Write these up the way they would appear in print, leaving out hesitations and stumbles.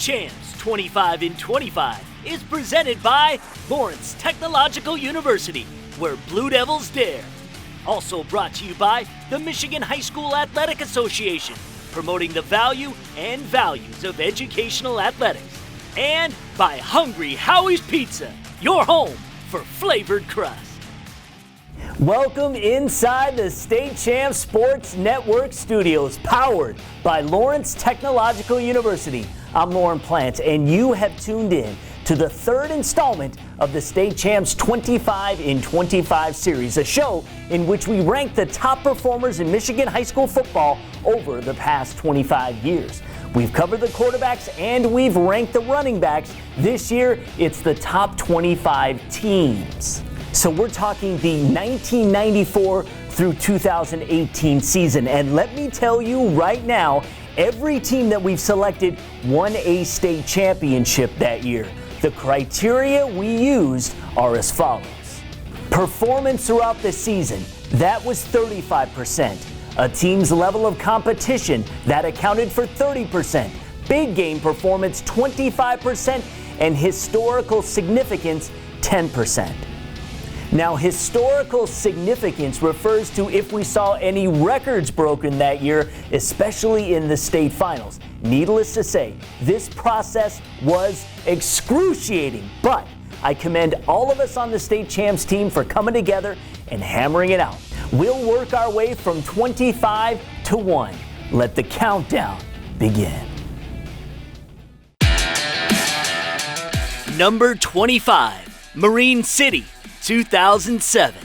CHAMPS 25 in 25 is presented by Lawrence Technological University, where Blue Devils dare. Also brought to you by the Michigan High School Athletic Association, promoting the value and values of educational athletics. And by Hungry Howie's Pizza, your home for flavored crust. Welcome inside the State Champs Sports Network studios, powered by Lawrence Technological University. I'm Lauren Plant, and you have tuned in to the third installment of the State Champs 25 in 25 series, a show in which we rank the top performers in Michigan high school football over the past 25 years. We've covered the quarterbacks and we've ranked the running backs. This year, it's the top 25 teams. So we're talking the 1994 through 2018 season. And let me tell you right now, every team that we've selected won a state championship that year. The criteria we used are as follows. Performance throughout the season, that was 35%. A team's level of competition, that accounted for 30%. Big game performance, 25%. And historical significance, 10%. Now, historical significance refers to if we saw any records broken that year, especially in the state finals. Needless to say, this process was excruciating, but I commend all of us on the State Champs team for coming together and hammering it out. We'll work our way from 25 to 1. Let the countdown begin. Number 25, Marine City, 2007.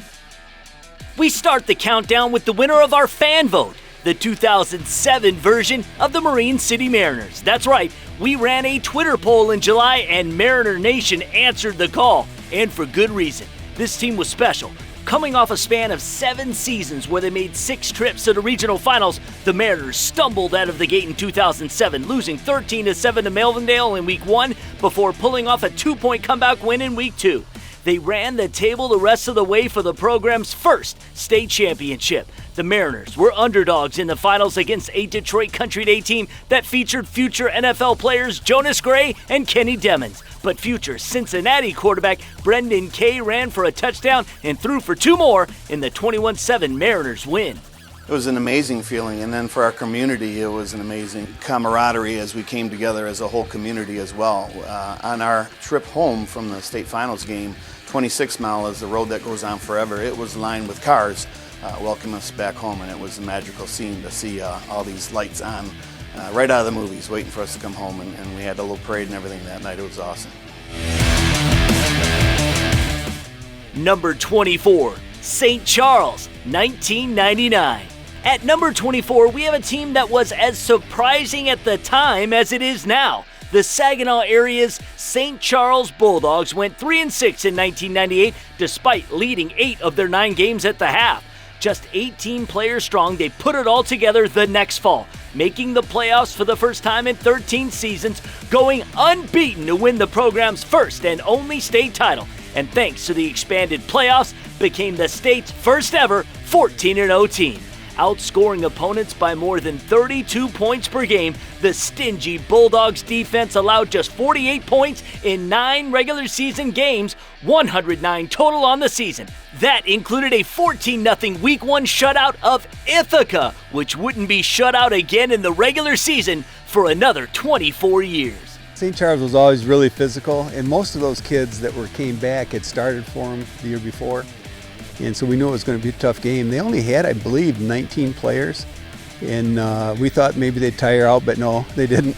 We start the countdown with the winner of our fan vote, the 2007 version of the Marine City Mariners. That's right, we ran a Twitter poll in July and Mariner Nation answered the call, and for good reason. This team was special. Coming off a span of 7 seasons where they made 6 trips to the regional finals, the Mariners stumbled out of the gate in 2007, losing 13-7 to Melvindale in Week 1 before pulling off a 2-point comeback win in Week 2. They ran the table the rest of the way for the program's first state championship. The Mariners were underdogs in the finals against a Detroit Country Day team that featured future NFL players Jonas Gray and Kenny Demmons. But future Cincinnati quarterback Brendan Kay ran for a touchdown and threw for 2 more in the 21-7 Mariners win. It was an amazing feeling, and then for our community, it was an amazing camaraderie as we came together as a whole community as well. On our trip home from the state finals game, 26 Mile is the road that goes on forever. It was lined with cars welcoming us back home, and it was a magical scene to see all these lights on right out of the movies, waiting for us to come home, and we had a little parade and everything that night. It was awesome. Number 24, St. Charles, 1999. At number 24, we have a team that was as surprising at the time as it is now. The Saginaw area's St. Charles Bulldogs went 3-6 in 1998 despite leading 8 of their 9 games at the half. Just 18 players strong, they put it all together the next fall, making the playoffs for the first time in 13 seasons, going unbeaten to win the program's first and only state title. And thanks to the expanded playoffs, became the state's first ever 14-0 team. Outscoring opponents by more than 32 points per game, the stingy Bulldogs defense allowed just 48 points in 9 regular season games, 109 total on the season. That included a 14-0 Week 1 shutout of Ithaca, which wouldn't be shut out again in the regular season for another 24 years. St. Charles was always really physical, and most of those kids that came back had started for them the year before. And so we knew it was going to be a tough game. They only had, I believe, 19 players. And we thought maybe they'd tire out, but no, they didn't.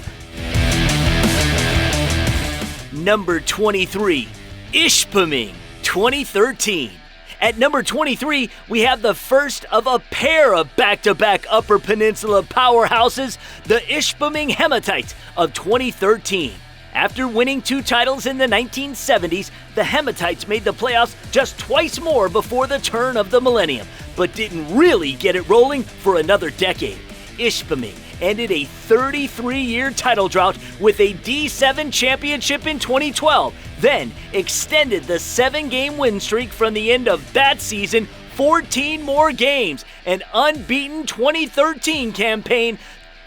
Number 23, Ishpeming, 2013. At number 23, we have the first of a pair of back-to-back Upper Peninsula powerhouses, the Ishpeming Hematites of 2013. After winning 2 titles in the 1970s, the Hematites made the playoffs just twice more before the turn of the millennium, but didn't really get it rolling for another decade. Ishpeming ended a 33-year title drought with a D7 championship in 2012, then extended the 7-game win streak from the end of that season 14 more games. An unbeaten 2013 campaign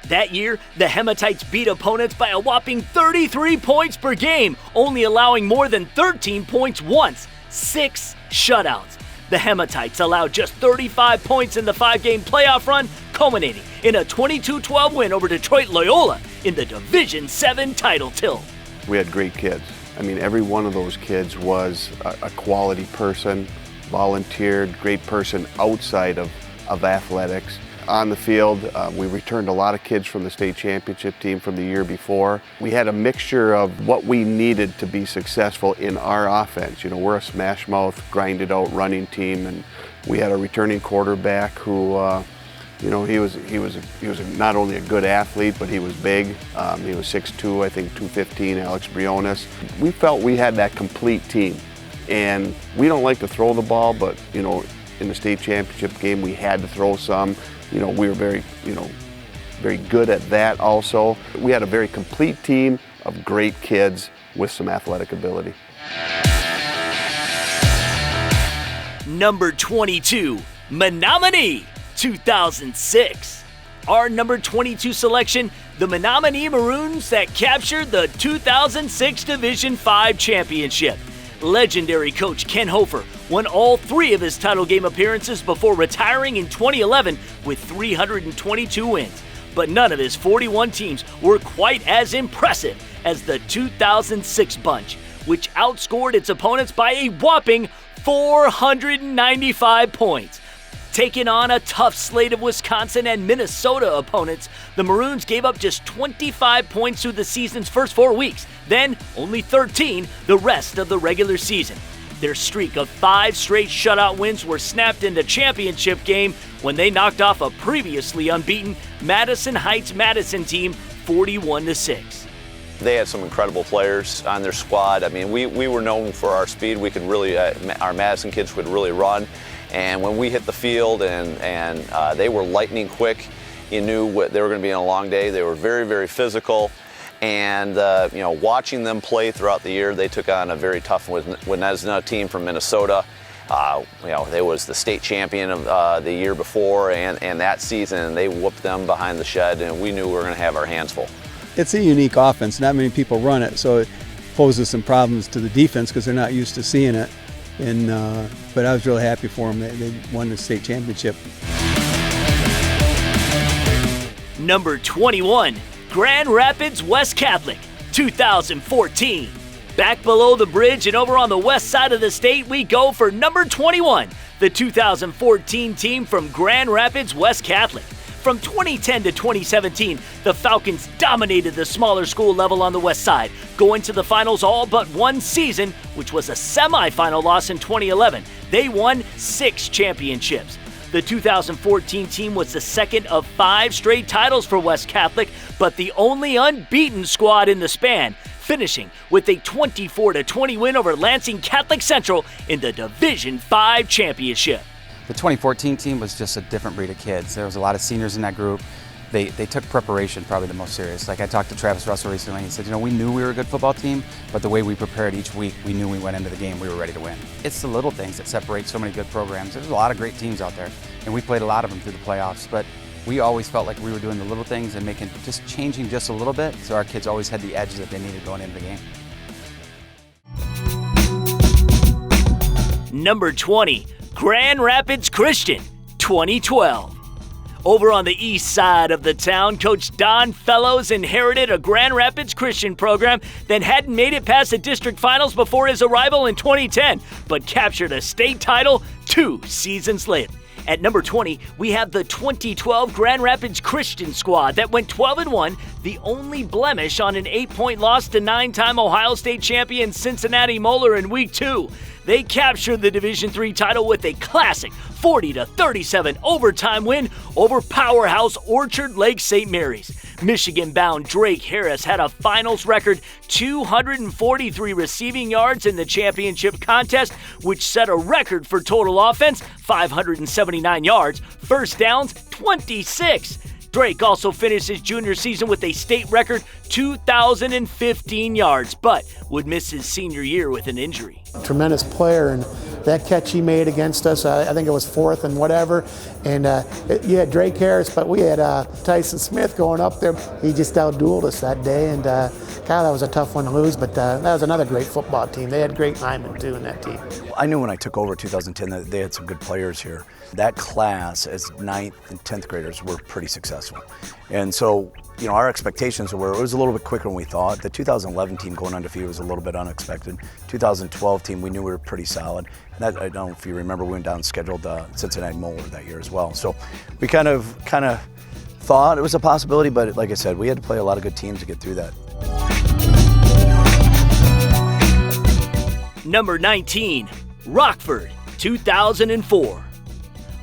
That year, the Hematites beat opponents by a whopping 33 points per game, only allowing more than 13 points once, 6 shutouts. The Hematites allowed just 35 points in the 5-game playoff run, culminating in a 22-12 win over Detroit Loyola in the Division VII title tilt. We had great kids. I mean, every one of those kids was a quality person, volunteered, great person outside of athletics. On the field, we returned a lot of kids from the state championship team from the year before. We had a mixture of what we needed to be successful in our offense. You know, we're a smash mouth, grinded out running team, and we had a returning quarterback who, you know, he was not only a good athlete, but he was big. He was 6'2", I think 215, Alex Briones. We felt we had that complete team, and we don't like to throw the ball, but you know, in the state championship game, we had to throw some. You know, we were very good at that also. We had a very complete team of great kids with some athletic ability. Number 22, Menominee, 2006. Our number 22 selection, the Menominee Maroons that captured the 2006 Division V championship. Legendary coach Ken Hofer won all 3 of his title game appearances before retiring in 2011 with 322 wins. But none of his 41 teams were quite as impressive as the 2006 bunch, which outscored its opponents by a whopping 495 points. Taking on a tough slate of Wisconsin and Minnesota opponents, the Maroons gave up just 25 points through the season's first 4 weeks, then only 13 the rest of the regular season. Their streak of 5 straight shutout wins were snapped into championship game when they knocked off a previously unbeaten Madison Heights Madison team 41-6. They had some incredible players on their squad. I mean, we were known for our speed. We could really, our Madison kids could really run. And when we hit the field and they were lightning quick, you knew they were going to be in a long day. They were very, very physical. And, you know, watching them play throughout the year, they took on a very tough Winnesna team from Minnesota. You know, they was the state champion of the year before and that season, and they whooped them behind the shed, and we knew we were going to have our hands full. It's a unique offense. Not many people run it, so it poses some problems to the defense because they're not used to seeing it. And but I was really happy for them. They won the state championship. Number 21, Grand Rapids West Catholic, 2014. Back below the bridge and over on the west side of the state, we go for number 21, the 2014 team from Grand Rapids West Catholic. From 2010 to 2017, the Falcons dominated the smaller school level on the west side, going to the finals all but one season, which was a semifinal loss in 2011. They won 6 championships. The 2014 team was the second of 5 straight titles for West Catholic, but the only unbeaten squad in the span, finishing with a 24-20 win over Lansing Catholic Central in the Division V championship. The 2014 team was just a different breed of kids. There was a lot of seniors in that group. They took preparation probably the most serious. Like I talked to Travis Russell recently, he said, you know, we knew we were a good football team, but the way we prepared each week, we knew we went into the game, we were ready to win. It's the little things that separate so many good programs. There's a lot of great teams out there, and we played a lot of them through the playoffs, but we always felt like we were doing the little things and changing just a little bit, so our kids always had the edge that they needed going into the game. Number 20, Grand Rapids Christian, 2012. Over on the east side of the town, Coach Don Fellows inherited a Grand Rapids Christian program that hadn't made it past the district finals before his arrival in 2010, but captured a state title 2 seasons later. At number 20, we have the 2012 Grand Rapids Christian squad that went 12-1, the only blemish on an 8-point loss to 9-time Ohio State champion Cincinnati Moeller in Week 2. They captured the Division III title with a classic 40-37 overtime win over powerhouse Orchard Lake St. Mary's. Michigan-bound Drake Harris had a finals record 243 receiving yards in the championship contest, which set a record for total offense, 579 yards, first downs, 26. Drake also finished his junior season with a state record 2,015 yards, but would miss his senior year with an injury. Tremendous player, That catch he made against us, I think it was 4th and whatever, and you had Drake Harris, but we had Tyson Smith going up there. He just outdueled us that day, and God, that was a tough one to lose, but that was another great football team. They had great linemen, too, in that team. I knew when I took over 2010 that they had some good players here. That class as 9th and 10th graders were pretty successful. And so, our expectations were it was a little bit quicker than we thought. The 2011 team going undefeated was a little bit unexpected. 2012 team, we knew we were pretty solid. And that, I don't know if you remember, we went down and scheduled Cincinnati Moeller that year as well. So we kind of thought it was a possibility, but like I said, we had to play a lot of good teams to get through that. Number 19, Rockford, 2004.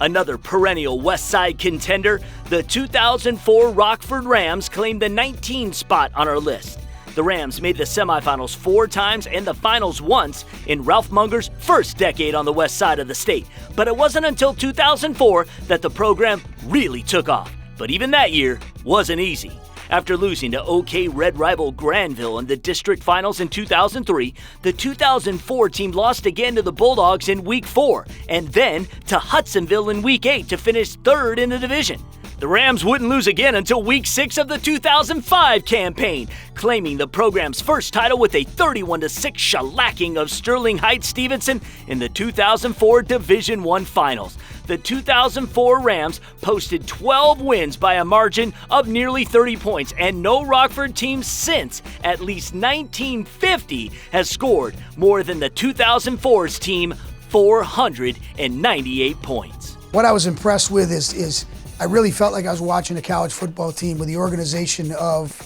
Another perennial West Side contender, the 2004 Rockford Rams claimed the 19 spot on our list. The Rams made the semifinals 4 times and the finals once in Ralph Munger's first decade on the west side of the state. But it wasn't until 2004 that the program really took off. But even that year wasn't easy. After losing to OK Red rival Granville in the district finals in 2003, the 2004 team lost again to the Bulldogs in Week 4, and then to Hudsonville in Week 8 to finish 3rd in the division. The Rams wouldn't lose again until Week 6 of the 2005 campaign, claiming the program's first title with a 31-6 shellacking of Sterling Heights-Stevenson in the 2004 Division I Finals. The 2004 Rams posted 12 wins by a margin of nearly 30 points, and no Rockford team since at least 1950 has scored more than the 2004's team, 498 points. What I was impressed with is I really felt like I was watching a college football team with the organization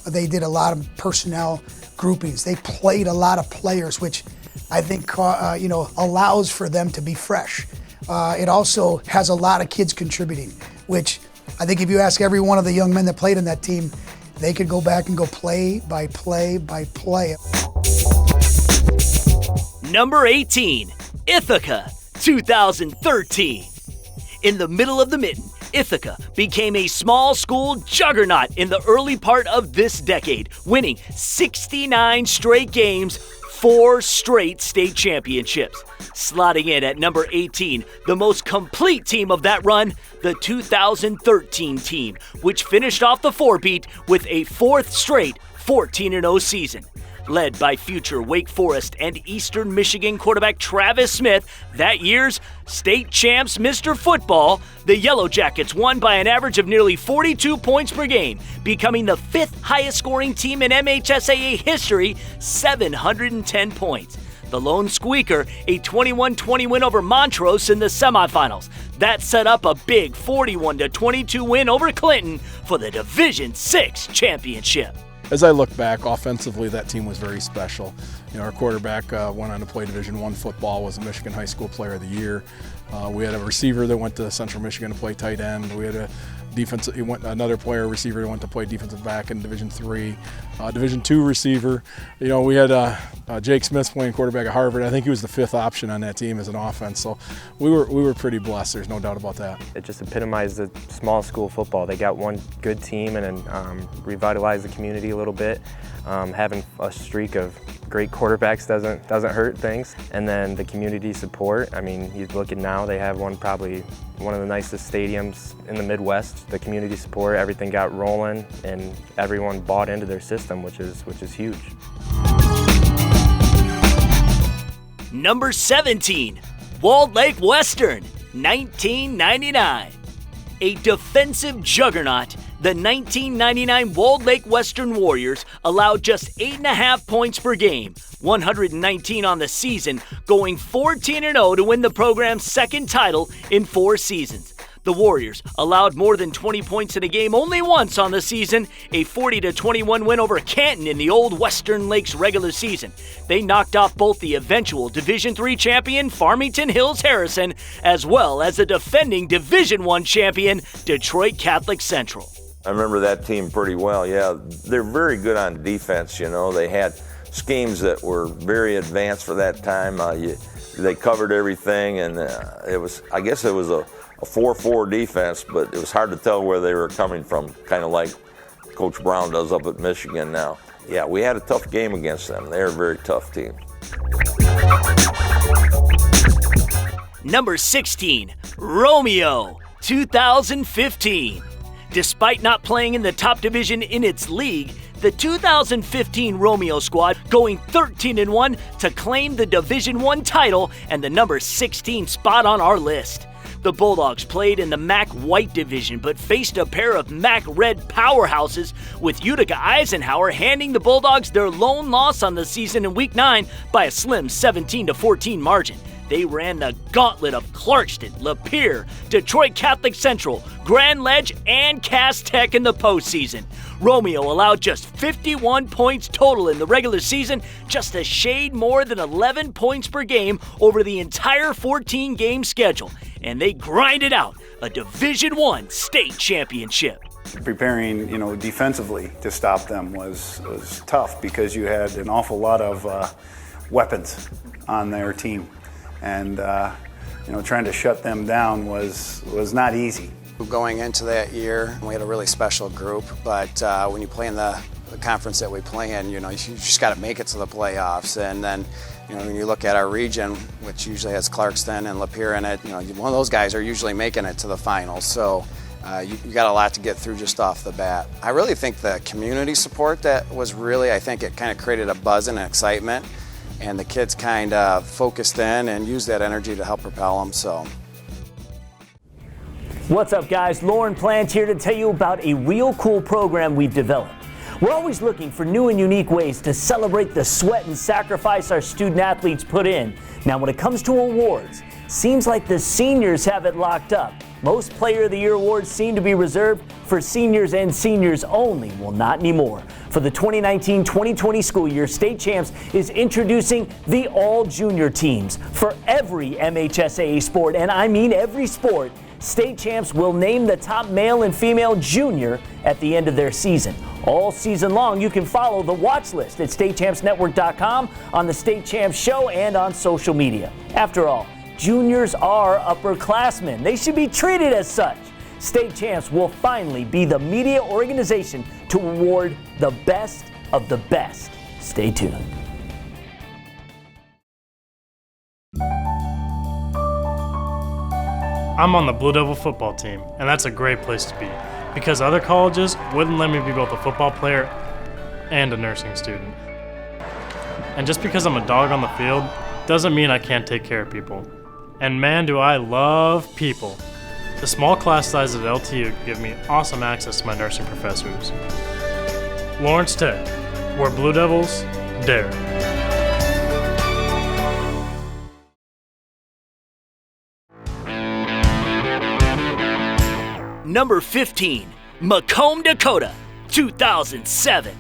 they did a lot of personnel groupings. They played a lot of players, which I think allows for them to be fresh. It also has a lot of kids contributing, which I think if you ask every one of the young men that played in that team, they could go back and go play by play by play. Number 18, Ithaca, 2013. In the middle of the mitten, Ithaca became a small school juggernaut in the early part of this decade, winning 69 straight games, 4 straight state championships. Slotting in at number 18, the most complete team of that run, the 2013 team, which finished off the 4-peat with a 4th straight 14-0 season. Led by future Wake Forest and Eastern Michigan quarterback Travis Smith, that year's state champs Mr. Football, the Yellow Jackets won by an average of nearly 42 points per game, becoming the 5th highest scoring team in MHSAA history, 710 points. The lone squeaker, a 21-20 win over Montrose in the semifinals. That set up a big 41-22 win over Clinton for the Division VI championship. As I look back, offensively, that team was very special. Our quarterback went on to play Division I football, was a Michigan High School Player of the Year. We had a receiver that went to Central Michigan to play tight end. We had a another receiver that went to play defensive back in Division III. Division II receiver, we had Jake Smith playing quarterback at Harvard. I think he was the 5th option on that team as an offense. So we were pretty blessed. There's no doubt about that. It just epitomized the small school football. They got one good team and revitalized the community a little bit. Having a streak of great quarterbacks doesn't hurt things. And then the community support. I mean, you look at now, they have probably one of the nicest stadiums in the Midwest. The community support, everything got rolling, and everyone bought into their system, which is huge. Number 17, Walled Lake Western, 1999. A defensive juggernaut, the 1999 Walled Lake Western Warriors allowed just 8.5 points per game, 119 on the season, going 14-0 to win the program's 2nd title in 4 seasons. The Warriors allowed more than 20 points in a game only once on the season, a 40-21 win over Canton in the old Western Lakes regular season. They knocked off both the eventual Division III champion Farmington Hills Harrison, as well as the defending Division I champion Detroit Catholic Central. I remember that team pretty well, yeah. They're very good on defense, They had schemes that were very advanced for that time. They covered everything, and I guess it was a 4-4 defense, but it was hard to tell where they were coming from, kind of like Coach Brown does up at Michigan now. Yeah, we had a tough game against them. They're a very tough team. number 16, Romeo, 2015. Despite not playing in the top division in its league, the 2015 Romeo squad going 13-1 to claim the Division I title and the number 16 spot on our list. The Bulldogs played in the MAC White Division but faced a pair of MAC Red powerhouses, with Utica Eisenhower handing the Bulldogs their lone loss on the season in Week 9 by a slim 17-14 margin. They ran the gauntlet of Clarkston, Lapeer, Detroit Catholic Central, Grand Ledge, and Cass Tech in the postseason. Romeo allowed just 51 points total in the regular season, just a shade more than 11 points per game over the entire 14-game schedule, and they grinded out a Division I state championship. Preparing, defensively to stop them was tough because you had an awful lot of weapons on their team. And trying to shut them down was not easy. Going into that year, we had a really special group, but when you play in the conference that we play in, you just got to make it to the playoffs. And then, when you look at our region, which usually has Clarkston and Lapeer in it, one of those guys are usually making it to the finals. So you got a lot to get through just off the bat. I really think the community support that was really, I think it kind of created a buzz and excitement. And the kids kind of focused in and used that energy to help propel them. So, what's up, guys? Lauren Plant here to tell you about a real cool program we've developed. We're always looking for new and unique ways to celebrate the sweat and sacrifice our student athletes put in. Now, when it comes to awards, seems like the seniors have it locked up. Most Player of the Year awards seem to be reserved for seniors and seniors only. Well, not anymore. For the 2019-2020 school year, State Champs is introducing the all-junior teams. For every MHSAA sport, and I mean every sport, State Champs will name the top male and female junior at the end of their season. All season long, you can follow the watch list at statechampsnetwork.com, on the State Champs show, and on social media. After all, juniors are upperclassmen. They should be treated as such. State Champs will finally be the media organization to award the best of the best. Stay tuned. I'm on the Blue Devil football team, and that's a great place to be because other colleges wouldn't let me be both a football player and a nursing student. And just because I'm a dog on the field doesn't mean I can't take care of people. And man, do I love people. The small class size at LTU give me awesome access to my nursing professors. Lawrence Tech, where Blue Devils dare. Number 15, Macomb Dakota, 2007.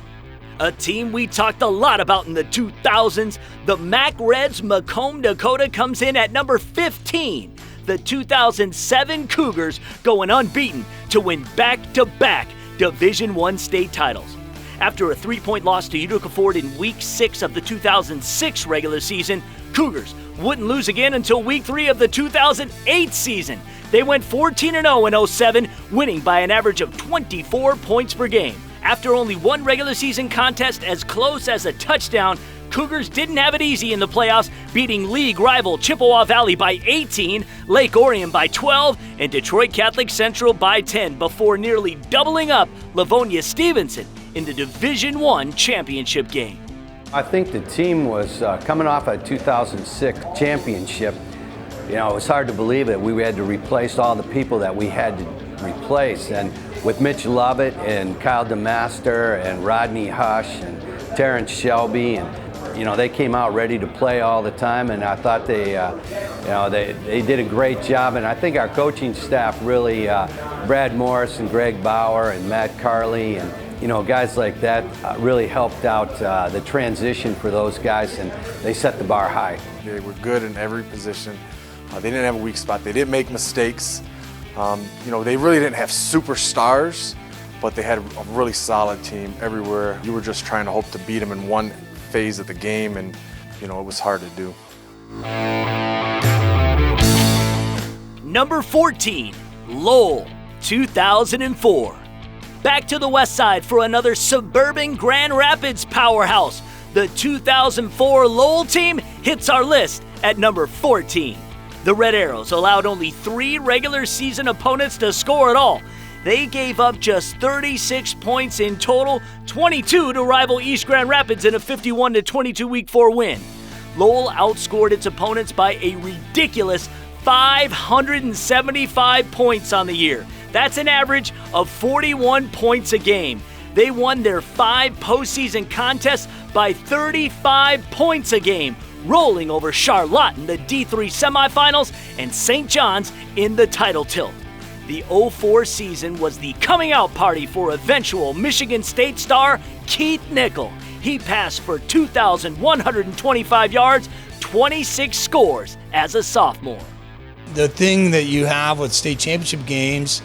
A team we talked a lot about in the 2000s, the MAC Reds Macomb Dakota comes in at number 15. The 2007 Cougars going unbeaten to win back-to-back Division I state titles. After a 3-point loss to Utica Ford in Week 6 of the 2006 regular season, Cougars wouldn't lose again until Week 3 of the 2008 season. They went 14-0 in 07, winning by an average of 24 points per game. After only one regular season contest as close as a touchdown, Cougars didn't have it easy in the playoffs, beating league rival Chippewa Valley by 18, Lake Orion by 12, and Detroit Catholic Central by 10 before nearly doubling up Livonia Stevenson in the Division I championship game. I think the team was coming off a 2006 championship. It was hard to believe that we had to replace all the people that we had to replace. And with Mitch Lovett and Kyle DeMaster and Rodney Hush and Terrence Shelby, and they came out ready to play all the time, and I thought they did a great job. And I think our coaching staff really, Brad Morris and Greg Bauer and Matt Carley and guys like that really helped out the transition for those guys, and they set the bar high. They were good in every position. They didn't have a weak spot. They didn't make mistakes. They really didn't have superstars, but they had a really solid team everywhere. You were just trying to hope to beat them in one phase of the game, and it was hard to do. Number 14, Lowell, 2004. Back to the west side for another suburban Grand Rapids powerhouse. The 2004 Lowell team hits our list at number 14. The Red Arrows allowed only 3 regular season opponents to score at all. They gave up just 36 points in total, 22 to rival East Grand Rapids in a 51-22 Week 4 win. Lowell outscored its opponents by a ridiculous 575 points on the year. That's an average of 41 points a game. They won their 5 postseason contests by 35 points a game, rolling over Charlotte in the D3 semifinals and St. John's in the title tilt. The 04 season was the coming out party for eventual Michigan State star Keith Nickel. He passed for 2,125 yards, 26 scores as a sophomore. The thing that you have with state championship games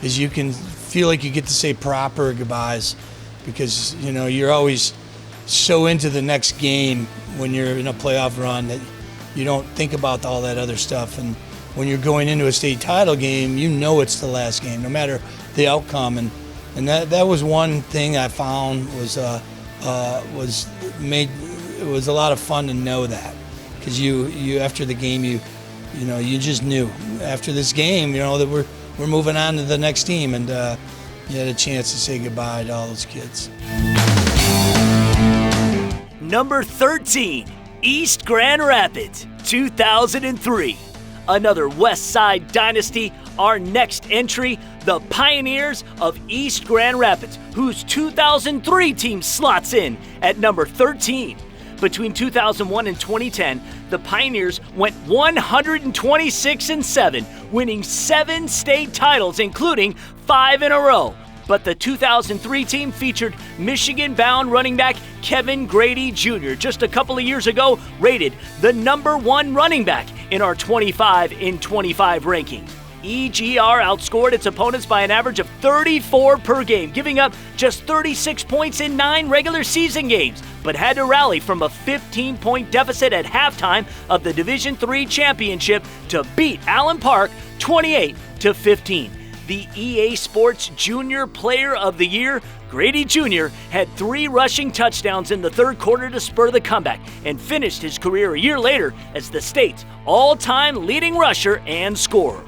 is you can feel like you get to say proper goodbyes because, you know, you're always so into the next game when you're in a playoff run that you don't think about all that other stuff. And when you're going into a state title game, you know it's the last game, no matter the outcome. And that was one thing I found was it was a lot of fun to know that, because you after the game you just knew after this game that we're moving on to the next team, and you had a chance to say goodbye to all those kids. Number 13, East Grand Rapids, 2003. Another West Side dynasty, our next entry, the Pioneers of East Grand Rapids, whose 2003 team slots in at number 13. Between 2001 and 2010, the Pioneers went 126-7, winning 7 state titles, including 5 in a row. But the 2003 team featured Michigan-bound running back Kevin Grady Jr. just a couple of years ago, rated the number 1 running back in our 25 in 25 rankings. EGR outscored its opponents by an average of 34 per game, giving up just 36 points in 9 regular season games, but had to rally from a 15-point deficit at halftime of the Division III championship to beat Allen Park 28-15. The EA Sports Junior Player of the Year, Grady Jr., had 3 rushing touchdowns in the third quarter to spur the comeback and finished his career a year later as the state's all-time leading rusher and scorer.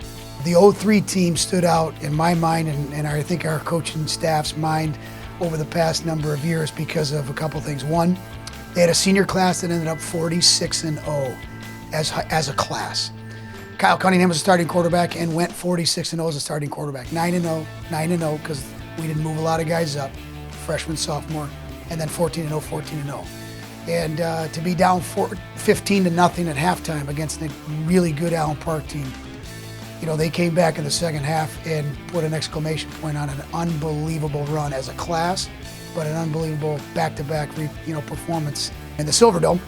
The 03 team stood out in my mind, and I think our coaching staff's mind over the past number of years because of a couple things. One, they had a senior class that ended up 46-0 as a class. Kyle Cunningham was a starting quarterback and went 46-0 as a starting quarterback. 9-0 because we didn't move a lot of guys up, freshman, sophomore, and then 14-0, 14-0. And to be down 15-0 at halftime against a really good Allen Park team, they came back in the second half and put an exclamation point on an unbelievable run as a class, but an unbelievable back-to-back performance in the Silverdome.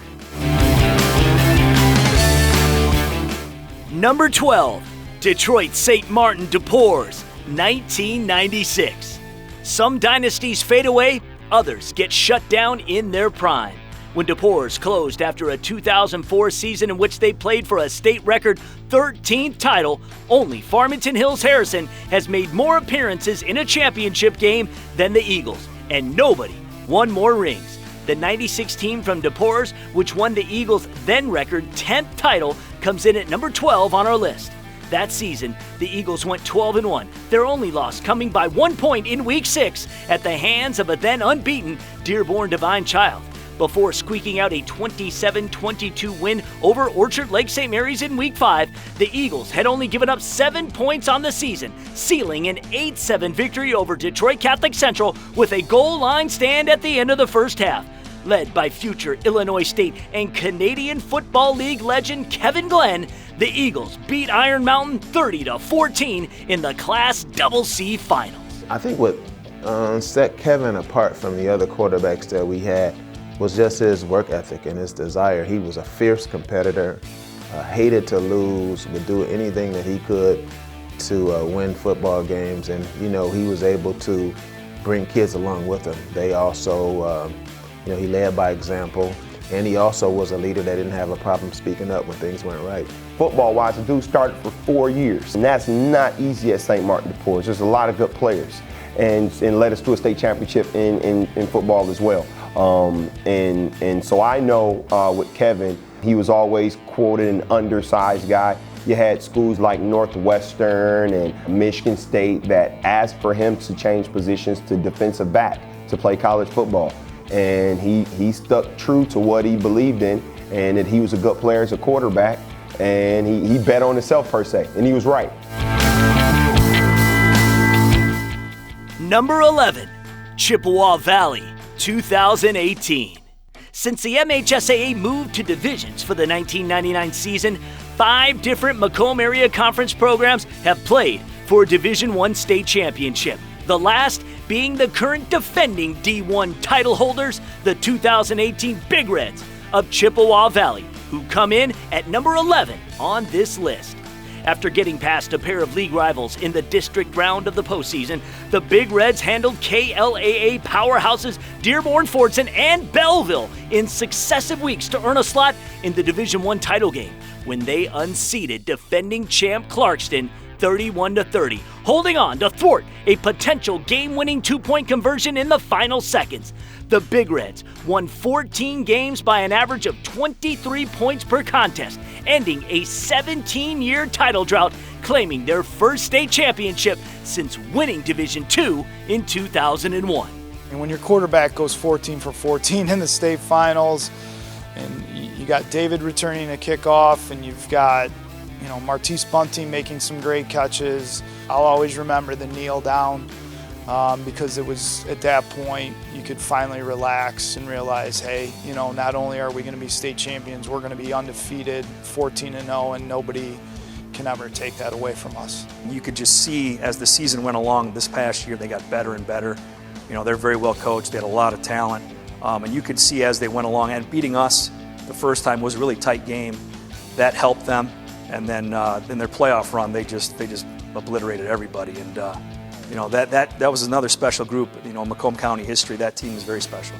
Number 12, Detroit St. Martin DePores, 1996. Some dynasties fade away, others get shut down in their prime. When DePores closed after a 2004 season in which they played for a state record 13th title, only Farmington Hills Harrison has made more appearances in a championship game than the Eagles, and nobody won more rings. The 96 team from DePores, which won the Eagles' then record 10th title, comes in at number 12 on our list. That season, the Eagles went 12-1, their only loss coming by 1 point in Week 6 at the hands of a then unbeaten Dearborn Divine Child, before squeaking out a 27-22 win over Orchard Lake St. Mary's in Week 5. The Eagles had only given up 7 points on the season, sealing an 8-7 victory over Detroit Catholic Central with a goal line stand at the end of the first half. Led by future Illinois State and Canadian Football League legend Kevin Glenn, the Eagles beat Iron Mountain 30-14 in the Class CC Finals. I think what set Kevin apart from the other quarterbacks that we had was just his work ethic and his desire. He was a fierce competitor, hated to lose, would do anything that he could to win football games, and he was able to bring kids along with him. They also, he led by example, and he also was a leader that didn't have a problem speaking up when things went right. Football-wise, the dude started for 4 years, and that's not easy at St. Martin DePores. There's a lot of good players, and led us to a state championship in football as well. And so I know with Kevin, he was always quoted an undersized guy. You had schools like Northwestern and Michigan State that asked for him to change positions to defensive back to play college football. And he stuck true to what he believed in, and that he was a good player as a quarterback, and he bet on himself per se, and he was right. Number 11, Chippewa Valley, 2018. Since the MHSAA moved to divisions for the 1999 season, 5 different Macomb area conference programs have played for a Division I state championship. The last being the current defending D1 title holders, the 2018 Big Reds of Chippewa Valley, who come in at number 11 on this list. After getting past a pair of league rivals in the district round of the postseason, the Big Reds handled KLAA powerhouses Dearborn Fordson and Belleville in successive weeks to earn a slot in the Division I title game when they unseated defending champ Clarkston 31-30, holding on to thwart a potential game-winning 2-point conversion in the final seconds. The Big Reds won 14 games by an average of 23 points per contest, ending a 17-year title drought, claiming their first state championship since winning Division II in 2001. And when your quarterback goes 14 for 14 in the state finals, and you got David returning a kickoff, and you've got Martise Bunting making some great catches. I'll always remember the kneel down because it was at that point you could finally relax and realize, hey, not only are we going to be state champions, we're going to be undefeated, 14-0, and nobody can ever take that away from us. You could just see as the season went along this past year, they got better and better. They're very well coached. They had a lot of talent, and you could see as they went along. And beating us the first time was a really tight game. That helped them. And then in their playoff run, they just obliterated everybody. And that was another special group. Macomb County history. That team is very special.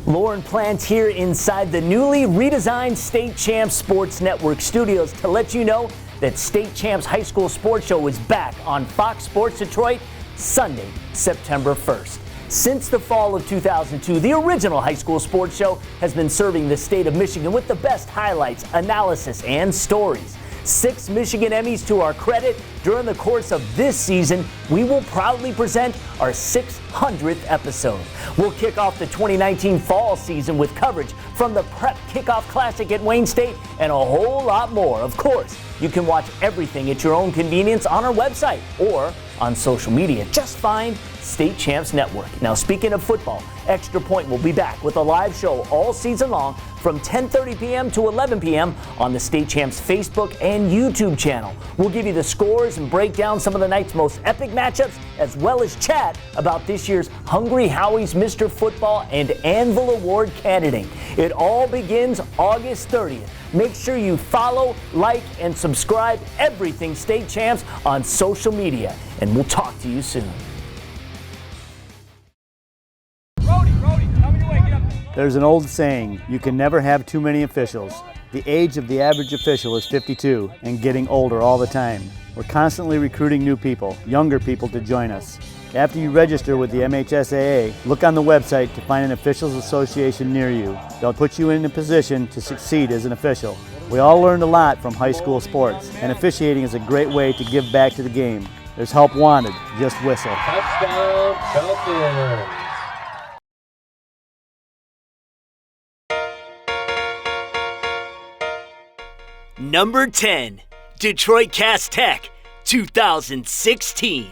Lauren Plant here inside the newly redesigned State Champs Sports Network studios to let you know that State Champs High School Sports Show is back on Fox Sports Detroit Sunday, September 1st. Since the fall of 2002, the original high school sports show has been serving the state of Michigan with the best highlights, analysis, and stories. 6 Michigan Emmys to our credit. During the course of this season, we will proudly present our 600th episode. We'll kick off the 2019 fall season with coverage from the Prep Kickoff Classic at Wayne State and a whole lot more. Of course, you can watch everything at your own convenience on our website or on social media. Just find State Champs Network. Now, speaking of football, Extra Point will be back with a live show all season long from 10:30 p.m. to 11 p.m. on the State Champs Facebook and YouTube channel. We'll give you the scores and break down some of the night's most epic matchups, as well as chat about this year's Hungry Howie's Mr. Football and Anvil Award candidate. It all begins August 30th. Make sure you follow, like, and subscribe everything State Champs on social media, and we'll talk to you soon. There's an old saying, you can never have too many officials. The age of the average official is 52 and getting older all the time. We're constantly recruiting new people, younger people to join us. After you register with the MHSAA, look on the website to find an officials association near you. They'll put you in a position to succeed as an official. We all learned a lot from high school sports, and officiating is a great way to give back to the game. There's help wanted, just whistle. Touchdown, Falcons! Number 10, Detroit Cass Tech, 2016.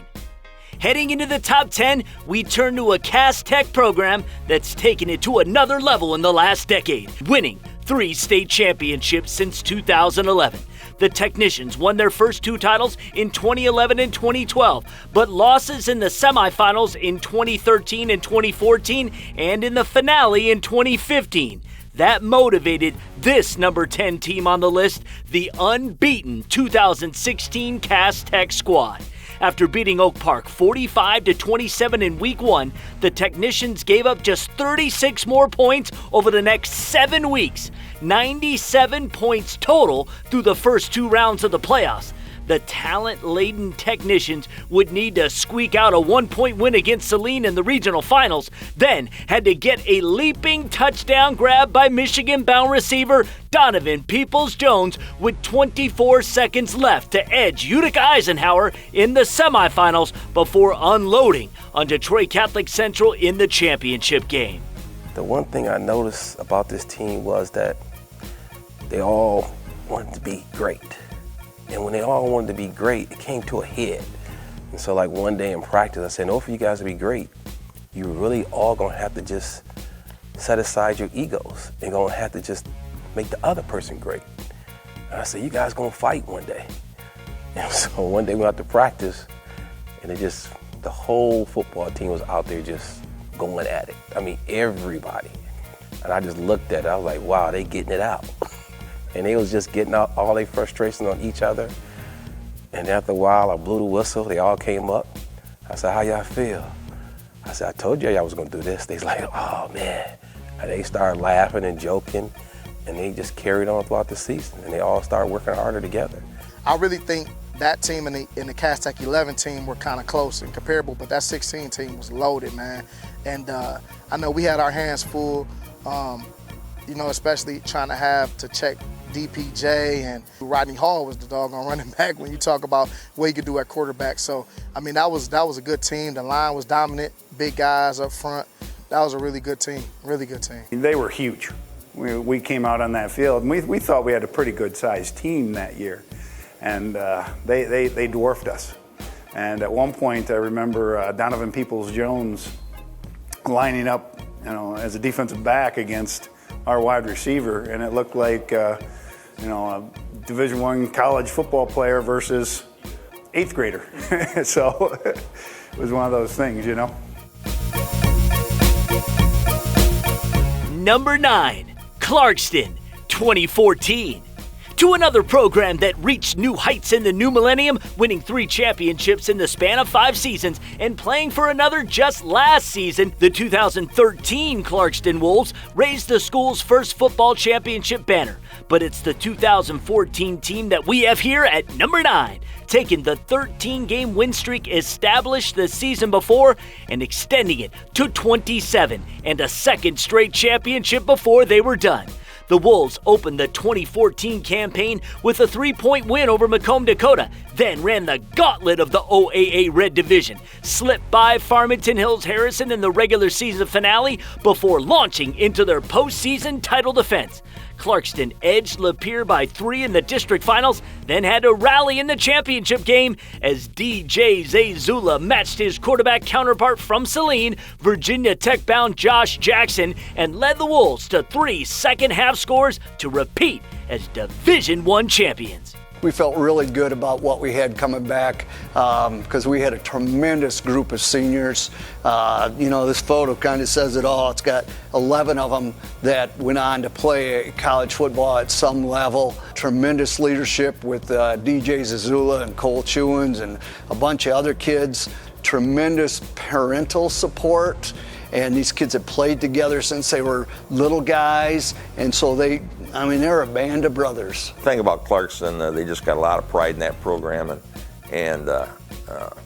Heading into the top 10, we turn to a Cass Tech program that's taken it to another level in the last decade, winning 3 state championships since 2011. The Technicians won their first 2 titles in 2011 and 2012, but losses in the semifinals in 2013 and 2014 and in the finale in 2015. That motivated this number 10 team on the list, the unbeaten 2016 Cass Tech squad. After beating Oak Park 45-27 in Week 1, the Technicians gave up just 36 more points over the next 7 weeks, 97 points total through the first 2 rounds of the playoffs. the talent-laden Technicians would need to squeak out a 1-point win against Saline in the regional finals, then had to get a leaping touchdown grab by Michigan-bound receiver Donovan Peoples-Jones with 24 seconds left to edge Utica Eisenhower in the semifinals before unloading on Detroit Catholic Central in the championship game. The one thing I noticed about this team was that they all wanted to be great. And when they all wanted to be great, it came to a head. And so like one day in practice, I said, in order for you guys to be great, you're really all gonna have to just set aside your egos and gonna have to just make the other person great. And I said, you guys gonna fight one day. And so one day we went out to practice, and the whole football team was out there just going at it. I mean, everybody. And I just looked at it, I was like, wow, they getting it out. And they was just getting out all their frustration on each other. And after a while, I blew the whistle, they all came up. I said, how y'all feel? I said, I told you y'all was gonna do this. They was like, oh man. And they started laughing and joking, and they just carried on throughout the season, and they all started working harder together. I really think that team and the Cass Tech 11 team were kind of close and comparable, but that 16 team was loaded, man. And I know we had our hands full, especially trying to check DPJ, and Rodney Hall was the doggone running back when you talk about what he could do at quarterback. So, I mean, that was a good team. The line was dominant, big guys up front. That was a really good team, really good team. They were huge. We came out on that field, and we thought we had a pretty good-sized team that year, and they dwarfed us. And at one point, I remember Donovan Peoples-Jones lining up, as a defensive back against our wide receiver, and it looked like, a Division I college football player versus 8th grader. So it was one of those things, Number 9, Clarkston, 2014. To another program that reached new heights in the new millennium, winning 3 championships in the span of 5 seasons and playing for another just last season, the 2013 Clarkston Wolves raised the school's first football championship banner. But it's the 2014 team that we have here at number 9, taking the 13-game win streak established the season before and extending it to 27 and a second straight championship before they were done. The Wolves opened the 2014 campaign with a 3-point win over Macomb Dakota, then ran the gauntlet of the OAA Red Division, slipped by Farmington Hills Harrison in the regular season finale before launching into their postseason title defense. Clarkston edged Lapeer by 3 in the district finals, then had to rally in the championship game as DJ Zazula matched his quarterback counterpart from Saline, Virginia Tech-bound Josh Jackson, and led the Wolves to 3 second-half scores to repeat as Division I champions. We felt really good about what we had coming back because we had a tremendous group of seniors. This photo kind of says it all. It's got 11 of them that went on to play college football at some level. Tremendous leadership with DJ Zazula and Cole Chewins and a bunch of other kids. Tremendous parental support. And these kids have played together since they were little guys, and so they're a band of brothers. The thing about Clarkston, they just got a lot of pride in that program, and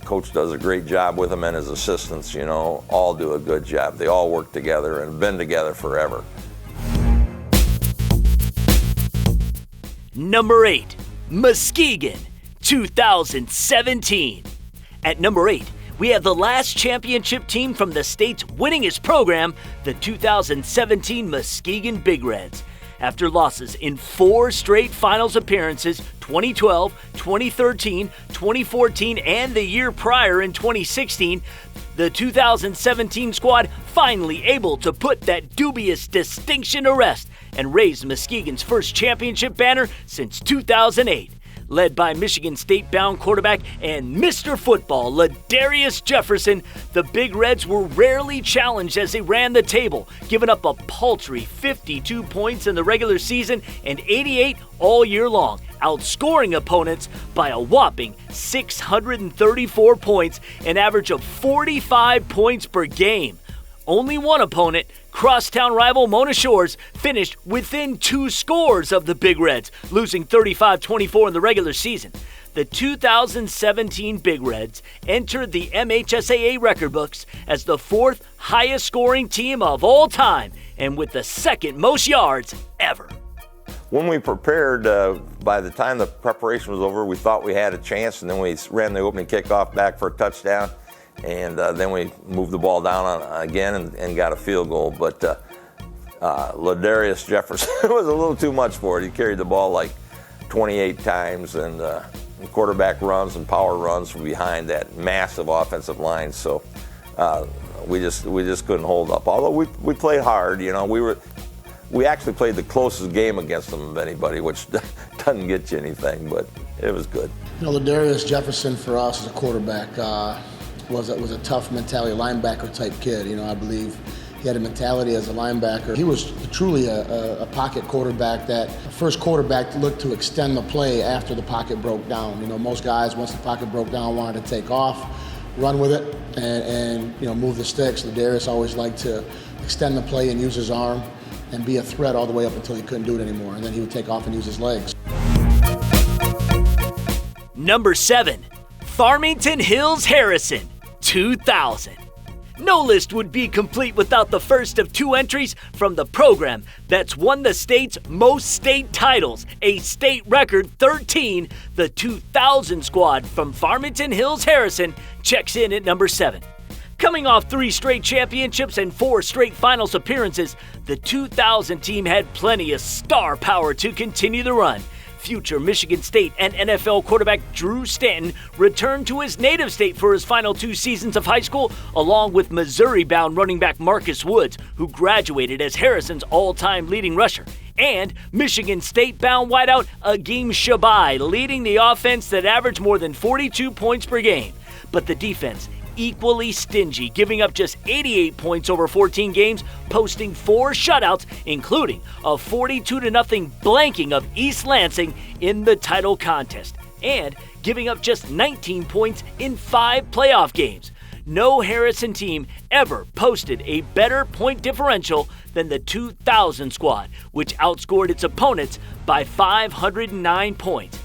Coach does a great job with them, and his assistants, all do a good job. They all work together and have been together forever. Number 8, Muskegon, 2017. At number 8, we have the last championship team from the state's winningest program, the 2017 Muskegon Big Reds. After losses in 4 straight finals appearances, 2012, 2013, 2014, and the year prior in 2016, the 2017 squad finally able to put that dubious distinction to rest and raise Muskegon's first championship banner since 2008. Led by Michigan State-bound quarterback and Mr. Football, Ladarius Jefferson, the Big Reds were rarely challenged as they ran the table, giving up a paltry 52 points in the regular season and 88 all year long, outscoring opponents by a whopping 634 points, an average of 45 points per game. Only one opponent, crosstown rival Mona Shores, finished within 2 scores of the Big Reds, losing 35-24 in the regular season. the 2017 Big Reds entered the MHSAA record books as the 4th highest scoring team of all time and with the 2nd most yards ever. When we prepared, by the time the preparation was over, we thought we had a chance, and then we ran the opening kickoff back for a touchdown, and then we moved the ball down again and got a field goal. But Ladarius Jefferson was a little too much for it. He carried the ball like 28 times, and quarterback runs and power runs from behind that massive offensive line. So we just couldn't hold up. Although we played hard, you know, we actually played the closest game against them of anybody, which doesn't get you anything, but it was good. You know, Ladarius Jefferson for us as a quarterback was a tough mentality, linebacker type kid. You know, I believe he had a mentality as a linebacker. He was truly a pocket quarterback, that first quarterback to look to extend the play after the pocket broke down. You know, most guys, once the pocket broke down, wanted to take off, run with it, and you know, move the sticks. Ladarius always liked to extend the play and use his arm and be a threat all the way up until he couldn't do it anymore, and then he would take off and use his legs. Number 7, Farmington Hills Harrison, 2000. No list would be complete without the first of 2 entries from the program that's won the state's most state titles, a state record 13. The 2000 squad from Farmington Hills Harrison checks in at number 7. Coming off 3 straight championships and 4 straight finals appearances, the 2000 team had plenty of star power to continue the run. Future Michigan State and NFL quarterback Drew Stanton returned to his native state for his final 2 seasons of high school, along with Missouri-bound running back Marcus Woods, who graduated as Harrison's all-time leading rusher, and Michigan State-bound wideout Agim Shabai, leading the offense that averaged more than 42 points per game. But the defense, equally stingy, giving up just 88 points over 14 games, posting 4 shutouts, including a 42-0 blanking of East Lansing in the title contest, and giving up just 19 points in 5 playoff games. No Harrison team ever posted a better point differential than the 2000 squad, which outscored its opponents by 509 points.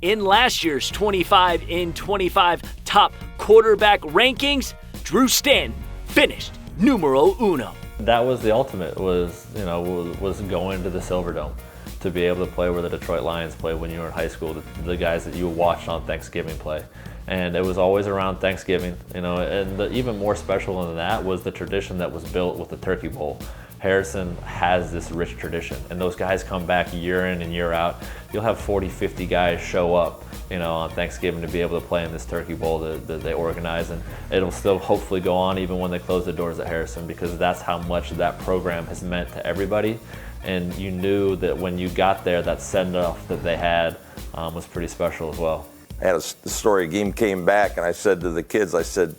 In last year's 25 in 25 top quarterback rankings, Drew Stanton finished numero uno. That was the ultimate, was going to the Silverdome, to be able to play where the Detroit Lions play when you were in high school, the guys that you watched on Thanksgiving play. And it was always around Thanksgiving, and even more special than that was the tradition that was built with the Turkey Bowl. Harrison has this rich tradition, and those guys come back year in and year out. You'll have 40, 50 guys show up, on Thanksgiving to be able to play in this Turkey Bowl that they organize, and it'll still hopefully go on even when they close the doors at Harrison, because that's how much that program has meant to everybody. And you knew that when you got there, that send-off that they had was pretty special as well. I had a story. Game came back, and I said to the kids, I said,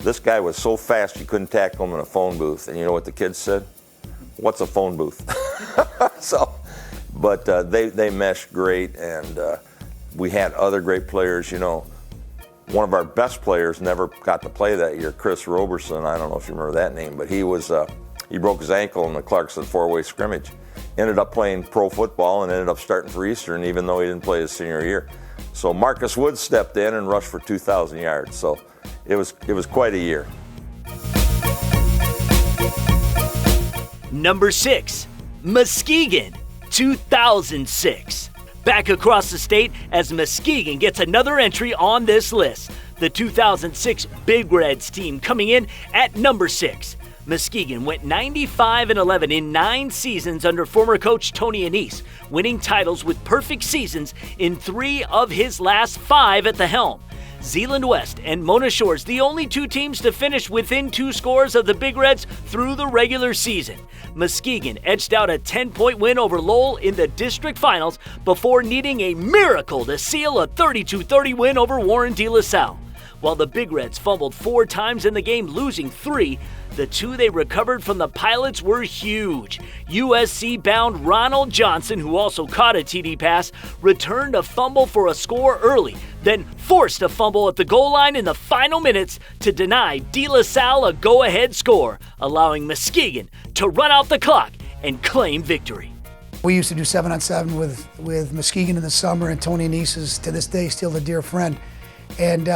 this guy was so fast you couldn't tackle him in a phone booth. And you know what the kids said? What's a phone booth? But they meshed great, and we had other great players. One of our best players never got to play that year, Chris Roberson. I don't know if you remember that name, but he broke his ankle in the Clarkson 4-way scrimmage. Ended up playing pro football and ended up starting for Eastern, even though he didn't play his senior year. So Marcus Woods stepped in and rushed for 2,000 yards. So it was quite a year. Number 6, Muskegon, 2006. Back across the state as Muskegon gets another entry on this list. The 2006 Big Reds team coming in at number 6. Muskegon went 95-11 in 9 seasons under former coach Tony Annese, winning titles with perfect seasons in 3 of his last 5 at the helm. Zeeland West and Mona Shores, the only 2 teams to finish within 2 scores of the Big Reds through the regular season. Muskegon edged out a 10-point win over Lowell in the district finals before needing a miracle to seal a 32-30 win over Warren De La Salle. While the Big Reds fumbled 4 times in the game, losing 3, the 2 they recovered from the Pilots were huge. USC-bound Ronald Johnson, who also caught a TD pass, returned a fumble for a score early, then forced a fumble at the goal line in the final minutes to deny De La Salle a go-ahead score, allowing Muskegon to run out the clock and claim victory. We used to do 7-on-7 with Muskegon in the summer, and Tony Anise is to this day still a dear friend. And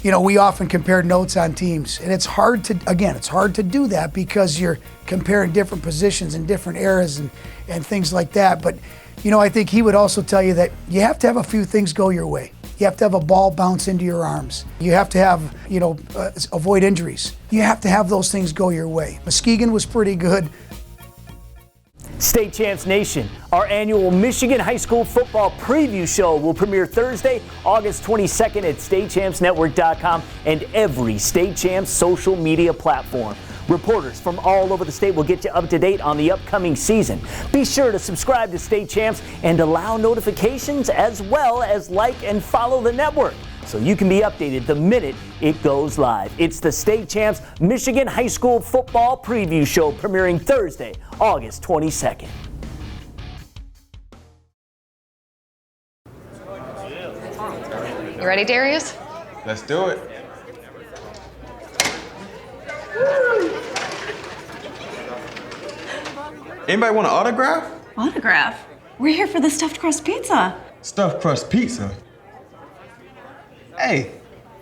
we often compared notes on teams, and it's hard to do that because you're comparing different positions in different eras and things like that. But I think he would also tell you that you have to have a few things go your way. You have to have a ball bounce into your arms. You have to have, avoid injuries. You have to have those things go your way. Muskegon was pretty good. State Champs Nation, our annual Michigan High School football preview show will premiere Thursday, August 22nd at StateChampsNetwork.com and every State Champs social media platform. Reporters from all over the state will get you up to date on the upcoming season. Be sure to subscribe to State Champs and allow notifications, as well as like and follow the network, so you can be updated the minute it goes live. It's the State Champs Michigan High School football preview show premiering Thursday, August 22nd. You ready, Darius? Let's do it. Anybody want an autograph? Autograph? We're here for the stuffed crust pizza. Stuffed crust pizza? Hey,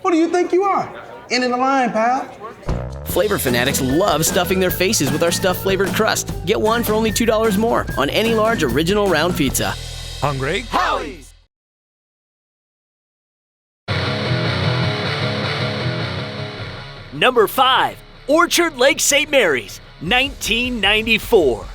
who do you think you are? End of the line, pal. Flavor fanatics love stuffing their faces with our stuffed flavored crust. Get one for only $2 more on any large original round pizza. Hungry? Howie! Number 5, Orchard Lake St. Mary's, 1994.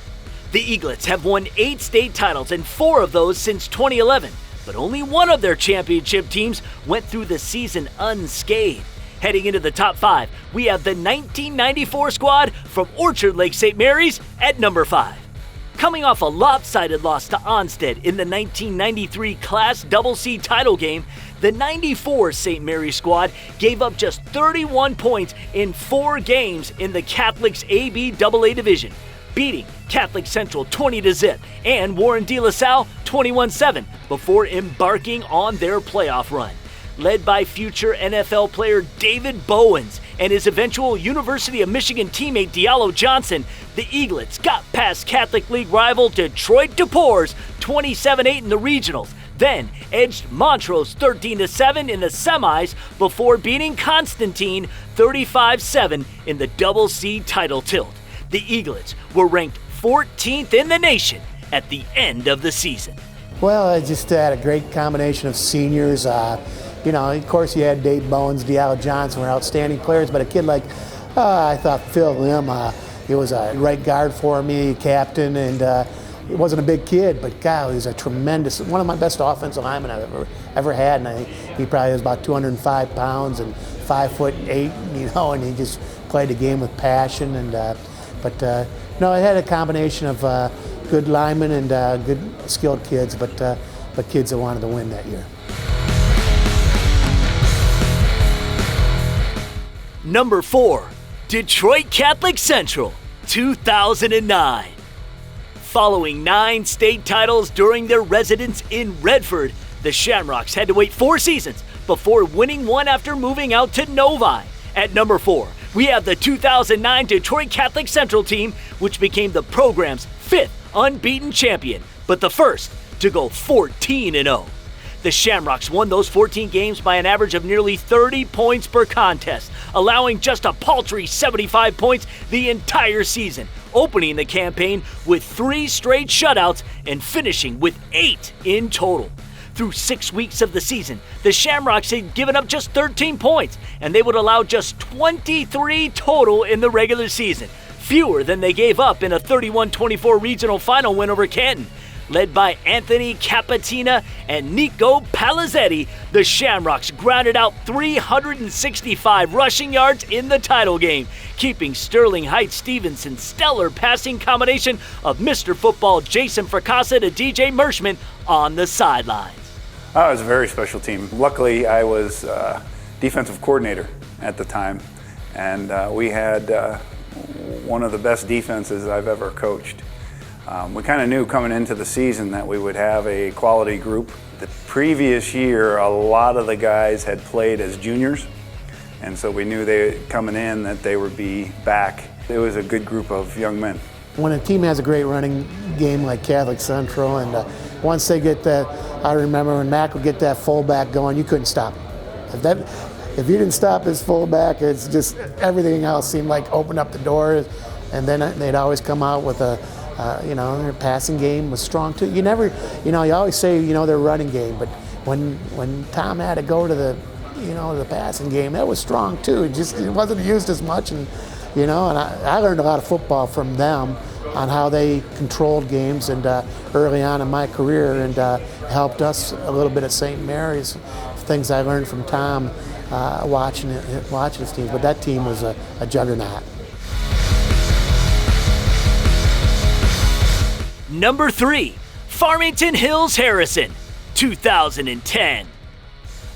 The Eaglets have won 8 state titles and 4 of those since 2011, but only one of their championship teams went through the season unscathed. Heading into the top 5, we have the 1994 squad from Orchard Lake St. Mary's at number 5. Coming off a lopsided loss to Onsted in the 1993 Class CC title game, the 94 St. Mary's squad gave up just 31 points in 4 games in the Catholics ABAA division, beating Catholic Central 20-0 and Warren De La Salle 21-7 before embarking on their playoff run. Led by future NFL player David Bowens and his eventual University of Michigan teammate Diallo Johnson, the Eaglets got past Catholic League rival Detroit DePours 27-8 in the regionals, then edged Montrose 13-7 in the semis before beating Constantine 35-7 in the CC title tilt. The Eaglets were ranked 14th in the nation at the end of the season. Well, I just had a great combination of seniors. Of course, you had Dave Bowens, Diallo Johnson were outstanding players, but a kid like, I thought Phil Lim, he was a right guard for me, captain, and he wasn't a big kid, but God, he was a tremendous, one of my best offensive linemen I've ever had, and I think he probably was about 205 pounds and 5'8", and he just played the game with passion, and I had a combination of good linemen and good skilled kids, but kids that wanted to win that year. Number 4, Detroit Catholic Central, 2009. Following 9 state titles during their residence in Redford, the Shamrocks had to wait 4 seasons before winning one after moving out to Novi. At number 4, we have the 2009 Detroit Catholic Central team, which became the program's 5th unbeaten champion, but the first to go 14-0. The Shamrocks won those 14 games by an average of nearly 30 points per contest, allowing just a paltry 75 points the entire season, opening the campaign with 3 straight shutouts and finishing with 8 in total. Through 6 weeks of the season, the Shamrocks had given up just 13 points, and they would allow just 23 total in the regular season, fewer than they gave up in a 31-24 regional final win over Canton. Led by Anthony Capatina and Nico Palazzetti, the Shamrocks grounded out 365 rushing yards in the title game, keeping Sterling Heights-Stevenson's stellar passing combination of Mr. Football Jason Fracassa to DJ Merschman on the sidelines. Oh, it was a very special team. Luckily, I was defensive coordinator at the time, and we had one of the best defenses I've ever coached. We kind of knew coming into the season that we would have a quality group. The previous year, a lot of the guys had played as juniors, and so we knew coming in that they would be back. It was a good group of young men. When a team has a great running game like Catholic Central, and once they get that, I remember when Mac would get that fullback going, you couldn't stop him. If you didn't stop his fullback, it's just everything else seemed like opened up the doors, and then they'd always come out with a, their passing game was strong too. You never, you always say, their running game, but when Tom had to go to the passing game, that was strong too. It wasn't used as much, and I learned a lot of football from them on how they controlled games, and early on in my career, and helped us a little bit at St. Mary's. Things I learned from Tom watching his team, but that team was a juggernaut. Number 3, Farmington Hills Harrison, 2010.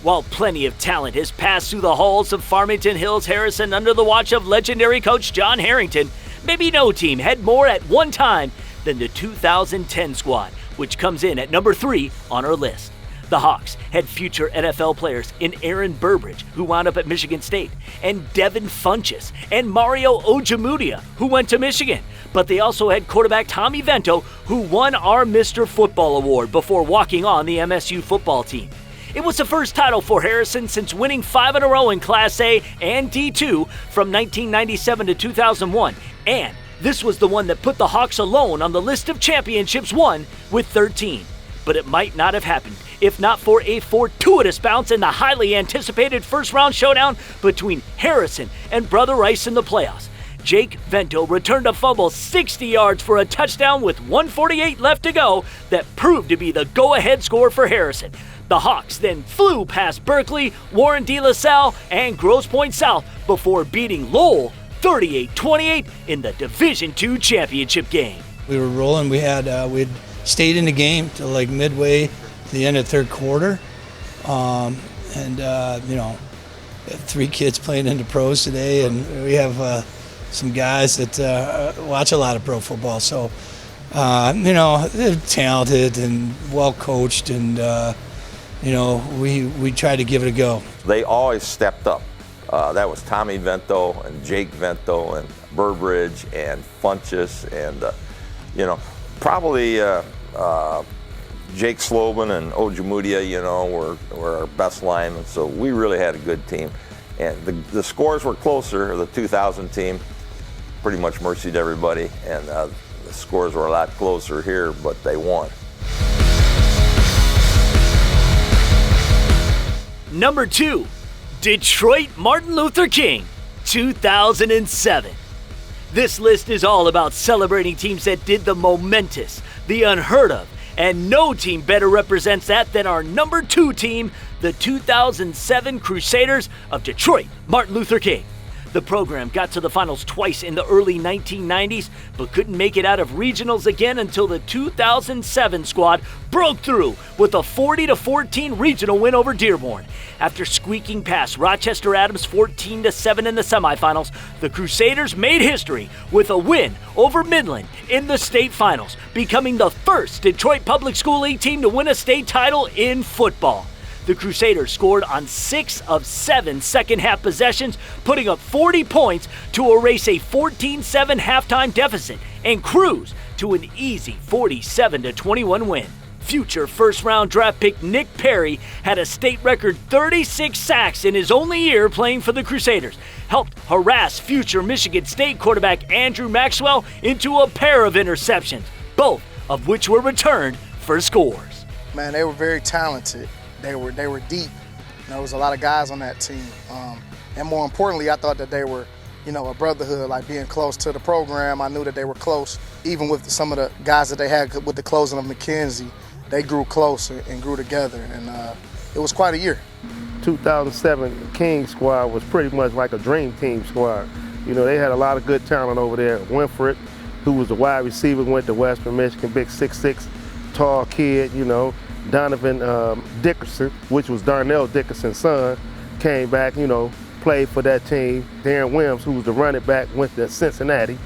While plenty of talent has passed through the halls of Farmington Hills Harrison under the watch of legendary coach John Harrington, maybe no team had more at one time than the 2010 squad, which comes in at number 3 on our list. The Hawks had future NFL players in Aaron Burbridge, who wound up at Michigan State, and Devin Funchess, and Mario Ojemudia, who went to Michigan. But they also had quarterback Tommy Vento, who won our Mr. Football Award before walking on the MSU football team. It was the first title for Harrison since winning 5 in a row in Class A and D2 from 1997 to 2001, and this was the one that put the Hawks alone on the list of championships won with 13. But it might not have happened if not for a fortuitous bounce in the highly anticipated first-round showdown between Harrison and Brother Rice in the playoffs. Jake Vento returned a fumble 60 yards for a touchdown with 1:48 left to go that proved to be the go-ahead score for Harrison. The Hawks then flew past Berkeley, Warren De La Salle, and Grosse Pointe South before beating Lowell 38-28 in the Division II championship game. We were rolling. We had stayed in the game till like midway to the end of third quarter. We have 3 kids playing in the pros today, and we have some guys that watch a lot of pro football. So, they're talented and well coached, and we try to give it a go. They always stepped up. That was Tommy Vento and Jake Vento and Burbridge and Funchess and probably Jake Slobin and Ojemudia, were our best linemen. So we really had a good team. And the scores were closer. The 2000 team pretty much mercied everybody, and the scores were a lot closer here, but they won. Number 2, Detroit Martin Luther King, 2007. This list is all about celebrating teams that did the momentous, the unheard of, and no team better represents that than our number 2 team, the 2007 Crusaders of Detroit Martin Luther King. The program got to the finals twice in the early 1990s, but couldn't make it out of regionals again until the 2007 squad broke through with a 40-14 regional win over Dearborn. After squeaking past Rochester Adams 14-7 in the semifinals, the Crusaders made history with a win over Midland in the state finals, becoming the first Detroit Public School League team to win a state title in football. The Crusaders scored on 6 of 7 second-half possessions, putting up 40 points to erase a 14-7 halftime deficit and cruise to an easy 47-21 win. Future first-round draft pick Nick Perry had a state record 36 sacks in his only year playing for the Crusaders, helped harass future Michigan State quarterback Andrew Maxwell into a pair of interceptions, both of which were returned for scores. Man, they were very talented. They were deep. There was a lot of guys on that team. And more importantly, I thought that they were, a brotherhood, like being close to the program. I knew that they were close. Even with some of the guys that they had with the closing of McKenzie, they grew closer and grew together. And it was quite a year. 2007 King squad was pretty much like a dream team squad. They had a lot of good talent over there. Winfred, who was the wide receiver, went to Western Michigan, big 6'6", tall kid, Donovan Dickerson, which was Darnell Dickerson's son, came back, played for that team. Darren Williams, who was the running back, went to Cincinnati.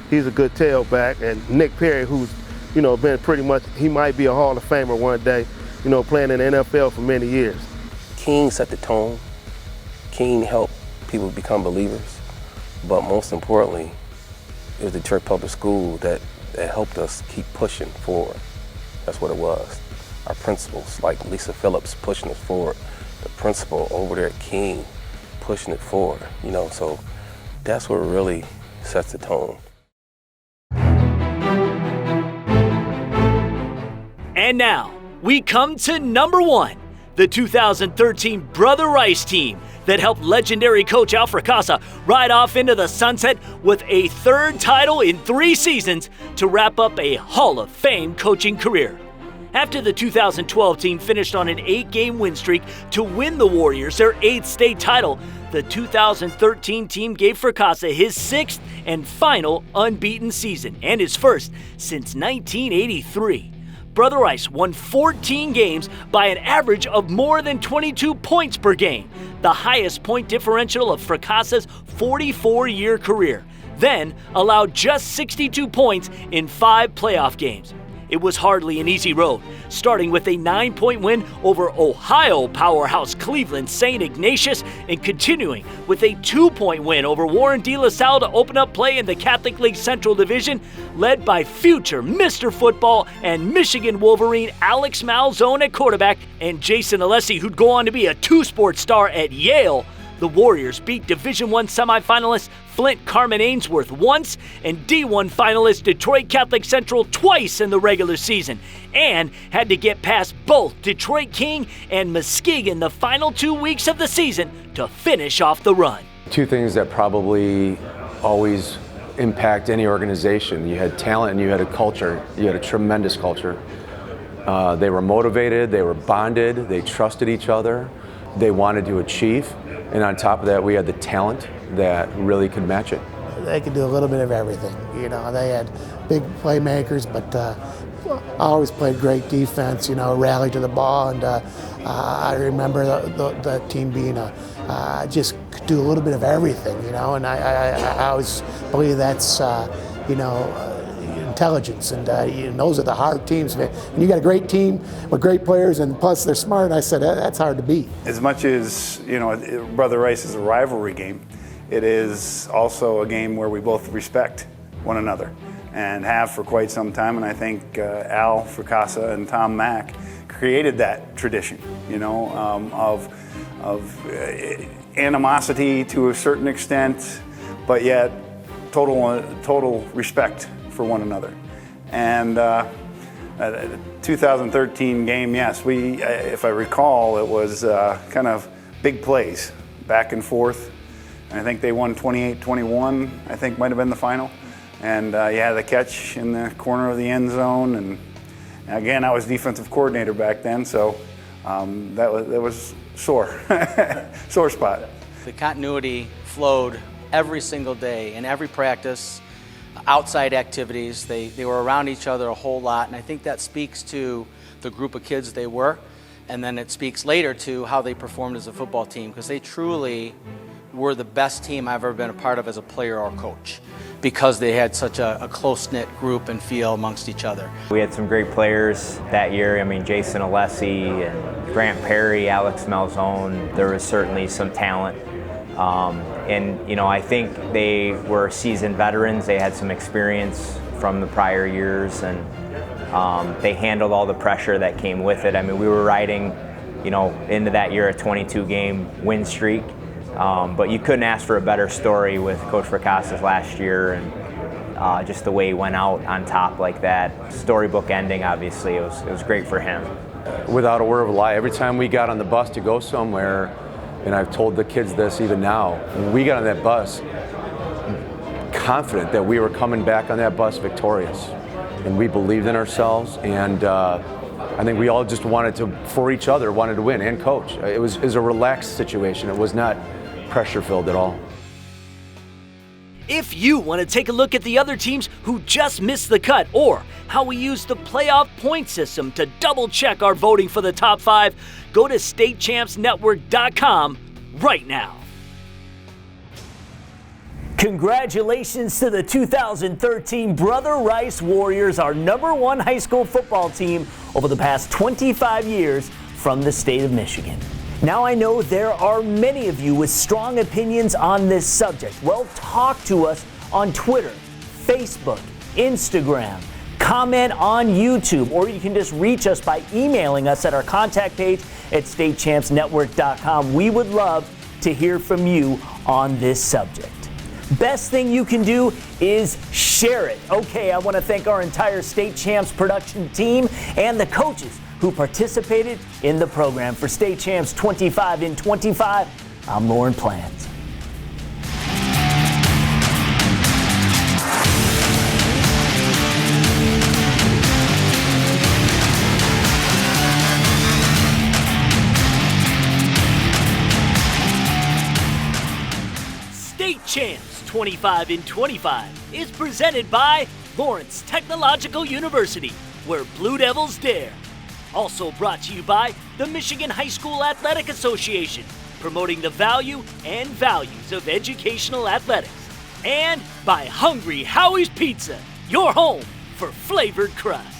He's a good tailback. And Nick Perry, who's, been pretty much, he might be a Hall of Famer one day, playing in the NFL for many years. King set the tone. King helped people become believers. But most importantly, it was Detroit Public School that that helped us keep pushing forward. That's what it was. Our principals, like Lisa Phillips pushing us forward. The principal over there at King pushing it forward, you know, so that's what really sets the tone. And now, we come to number 1, the 2013 Brother Rice team that helped legendary coach Al Fracassa ride off into the sunset with a 3rd title in 3 seasons to wrap up a Hall of Fame coaching career. After the 2012 team finished on an 8-game win streak to win the Warriors their 8th state title, the 2013 team gave Fracassa his 6th and final unbeaten season and his first since 1983. Brother Rice won 14 games by an average of more than 22 points per game, the highest point differential of Fracassa's 44-year career, then allowed just 62 points in 5 playoff games. It was hardly an easy road, starting with a 9-point win over Ohio powerhouse Cleveland St. Ignatius and continuing with a 2-point win over Warren De La Salle to open up play in the Catholic League Central Division, led by future Mr. Football and Michigan Wolverine Alex Malzone at quarterback and Jason Alessi, who'd go on to be a 2-sport star at Yale. The Warriors beat Division I semifinalist Flint Carmen Ainsworth once and D1 finalist Detroit Catholic Central twice in the regular season, and had to get past both Detroit King and Muskegon the final 2 weeks of the season to finish off the run. 2 things that probably always impact any organization. You had talent and you had a culture. You had a tremendous culture. They were motivated, they were bonded, they trusted each other, they wanted to achieve. And on top of that, we had the talent that really could match it. They could do a little bit of everything. You know, they had big playmakers, but always played great defense, you know, rallied to the ball. And I remember the team being just could do a little bit of everything, you know, and I always believe that's, intelligence, and those are the hard teams. When you got a great team with great players and plus they're smart, I said that's hard to beat. As much as, you know, Brother Rice is a rivalry game, it is also a game where we both respect one another and have for quite some time. And I think Al Fracassa and Tom Mack created that tradition, you know, of animosity to a certain extent, but yet total respect for one another. And 2013 game, yes, if I recall, it was kind of big plays, back and forth. And I think they won 28-21, I think might have been the final. And you had the catch in the corner of the end zone. And again, I was defensive coordinator back then, so that was sore, sore spot. The continuity flowed every single day in every practice. Outside activities, they were around each other a whole lot, and I think that speaks to the group of kids they were, and then it speaks later to how they performed as a football team, because they truly were the best team I've ever been a part of as a player or coach, because they had such a close-knit group and feel amongst each other. We had some great players that year. I mean, Jason Alessi and Grant Perry, Alex Malzone. There was certainly some talent. And, you know, I think they were seasoned veterans. They had some experience from the prior years, and they handled all the pressure that came with it. I mean, we were riding, you know, into that year a 22-game win streak. But you couldn't ask for a better story with Coach Fracassa's last year, and just the way he went out on top like that. Storybook ending, obviously, it was great for him. Without a word of a lie, every time we got on the bus to go somewhere, and I've told the kids this even now, when we got on that bus, confident that we were coming back on that bus victorious. And we believed in ourselves, and I think we all just wanted to win, and coach. It was a relaxed situation. It was not pressure-filled at all. If you want to take a look at the other teams who just missed the cut, or how we use the playoff point system to double-check our voting for the top 5, go to statechampsnetwork.com right now. Congratulations to the 2013 Brother Rice Warriors, our #1 high school football team over the past 25 years from the state of Michigan. Now I know there are many of you with strong opinions on this subject. Well, talk to us on Twitter, Facebook, Instagram, comment on YouTube, or you can just reach us by emailing us at our contact page at statechampsnetwork.com. We would love to hear from you on this subject. Best thing you can do is share it. Okay, I want to thank our entire State Champs production team and the coaches who participated in the program. For State Champs 25 in 25, I'm Lauren Plant. State Champs 25 in 25 is presented by Lawrence Technological University, where Blue Devils dare. Also brought to you by the Michigan High School Athletic Association, promoting the value and values of educational athletics. And by Hungry Howie's Pizza, your home for flavored crust.